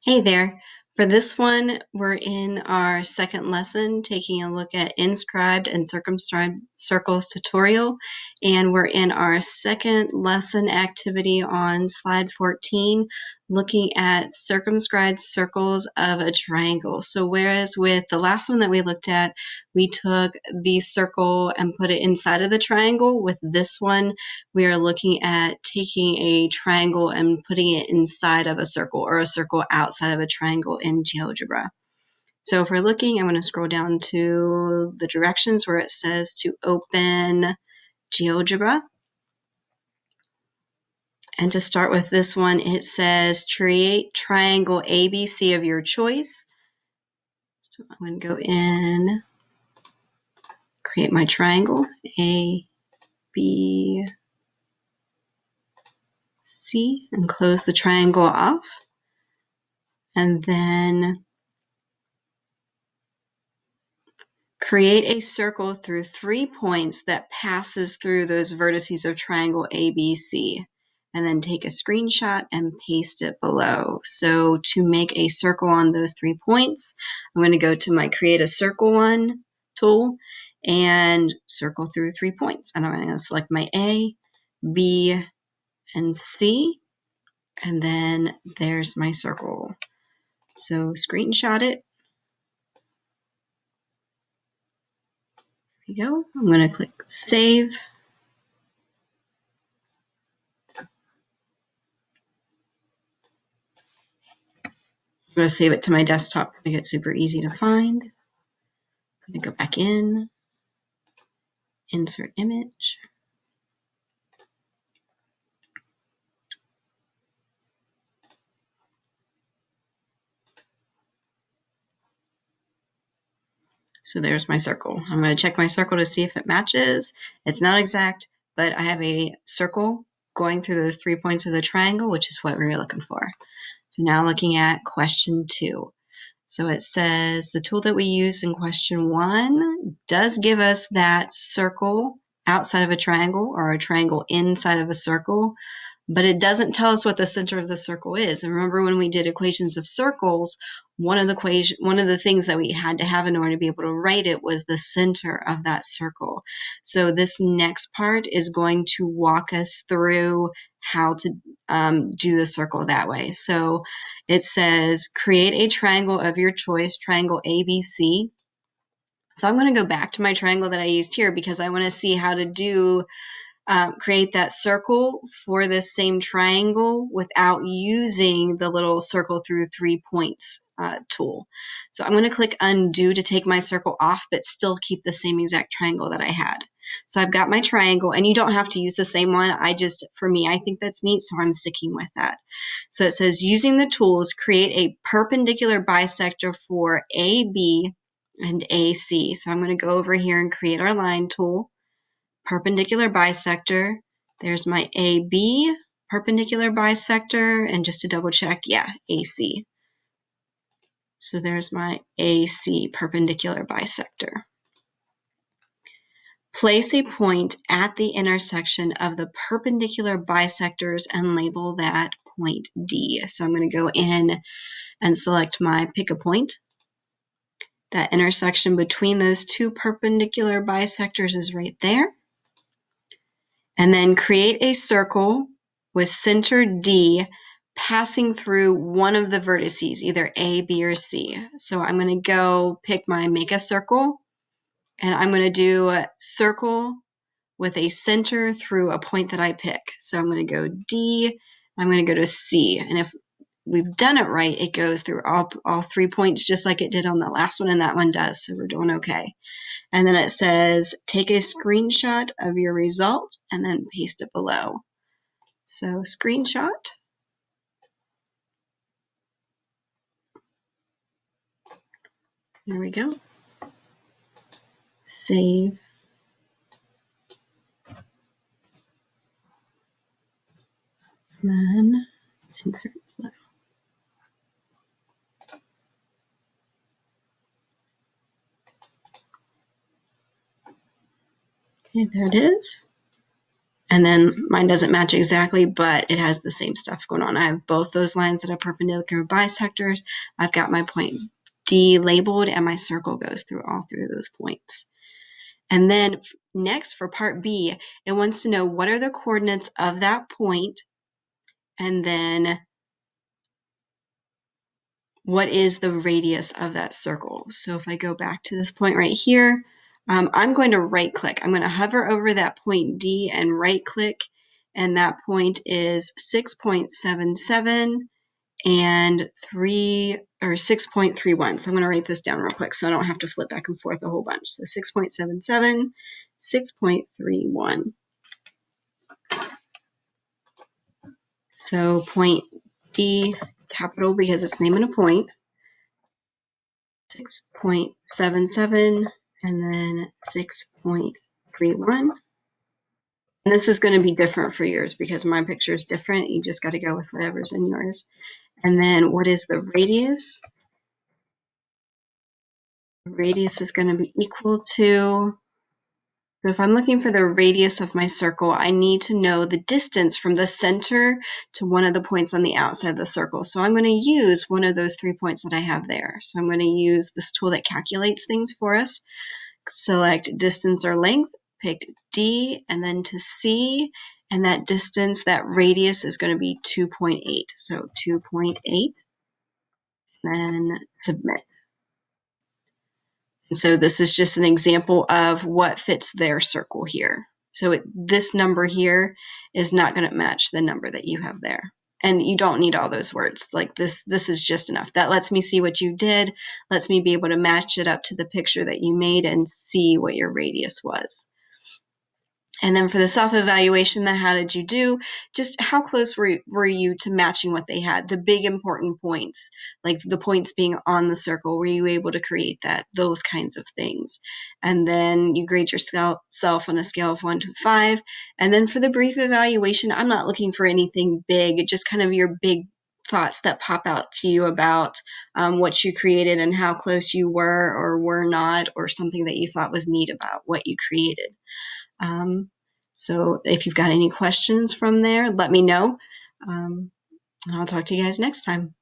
Hey there. For this one, we're in our second lesson, taking a look at Inscribed and Circumscribed circles tutorial, and we're in our second lesson activity on slide 14, looking at circumscribed circles of a triangle. So whereas with the last one that we looked at, we took the circle and put it inside of the triangle, with this one, we are looking at taking a triangle and putting it inside of a circle, or a circle outside of a triangle in GeoGebra. So if we're looking, I'm going to scroll down to the directions where it says to open GeoGebra. And to start with this one, it says create triangle ABC of your choice. So I'm going to go in, create my triangle, A, B, C, and close the triangle off. And then create a circle through 3 points that passes through those vertices of triangle ABC, and then take a screenshot and paste it below. So to make a circle on those 3 points, I'm going to go to my Create a Circle One tool and circle through 3 points. And I'm going to select my A, B, and C, and then there's my circle. So screenshot it. There we go. I'm going to click Save. I'm going to save it to my desktop to make it super easy to find. I'm going to go back in, insert image. So there's my circle. I'm going to check my circle to see if it matches. It's not exact, but I have a circle going through those 3 points of the triangle, which is what we were looking for. So now looking at question 2. So it says the tool that we use in question 1 does give us that circle outside of a triangle, or a triangle inside of a circle, but it doesn't tell us what the center of the circle is. And remember, when we did equations of circles, one of the things that we had to have in order to be able to write it was the center of that circle. So this next part is going to walk us through how to do the circle that way. So it says create a triangle of your choice, triangle ABC. So I'm going to go back to my triangle that I used here because I want to see how to do create that circle for this same triangle without using the little circle through 3 points tool. So I'm going to click undo to take my circle off, but still keep the same exact triangle that I had. So I've got my triangle, and you don't have to use the same one. For me, I think that's neat, so I'm sticking with that. So it says using the tools, create a perpendicular bisector for AB and AC. So I'm going to go over here and create our line tool. Perpendicular bisector. There's my AB perpendicular bisector, and just to double check, yeah, AC. So there's my AC perpendicular bisector. Place a point at the intersection of the perpendicular bisectors and label that point D. So I'm going to go in and select my pick a point. That intersection between those two perpendicular bisectors is right there. And then create a circle with center D passing through one of the vertices, either A, B, or C. So I'm going to go pick my make a circle, and I'm going to do a circle with a center through a point that I pick. So I'm going to go D, I'm going to go to C. And if we've done it right, it goes through all 3 points just like it did on the last one, and that one does, so we're doing okay. And then it says, take a screenshot of your result and then paste it below. So screenshot. There we go. Save. Then insert below. Okay, there it is. And then mine doesn't match exactly, but it has the same stuff going on. I have both those lines that are perpendicular bisectors. I've got my point D labeled, and my circle goes through all three of those points. And then next, for part B, it wants to know what are the coordinates of that point, and then what is the radius of that circle. So if I go back to this point right here, I'm going to right click. I'm going to hover over that point D and right click, and that point is 6.77 and 6.31. So I'm going to write this down real quick so I don't have to flip back and forth a whole bunch. So 6.77, 6.31. So point D, capital because it's naming a point, 6.77, and then 6.31. And this is going to be different for yours because my picture is different. You just got to go with whatever's in yours. And then what is the radius? The radius is going to be equal to, so if I'm looking for the radius of my circle, I need to know the distance from the center to one of the points on the outside of the circle. So I'm going to use one of those 3 points that I have there. So I'm going to use this tool that calculates things for us. Select distance or length, pick D, and then to C, and that distance, that radius is going to be 2.8. So 2.8, then submit. And so this is just an example of what fits their circle here. So this number here is not going to match the number that you have there. And you don't need all those words. Like this is just enough. That lets me see what you did, lets me be able to match it up to the picture that you made and see what your radius was. And then for the self-evaluation, the how did you do, just how close were you to matching what they had, the big important points, like the points being on the circle, were you able to create that, those kinds of things. And then you grade yourself on a scale of 1 to 5. And then for the brief evaluation, I'm not looking for anything big, just kind of your big thoughts that pop out to you about what you created and how close you were or were not, or something that you thought was neat about what you created. So if you've got any questions from there, let me know. And I'll talk to you guys next time.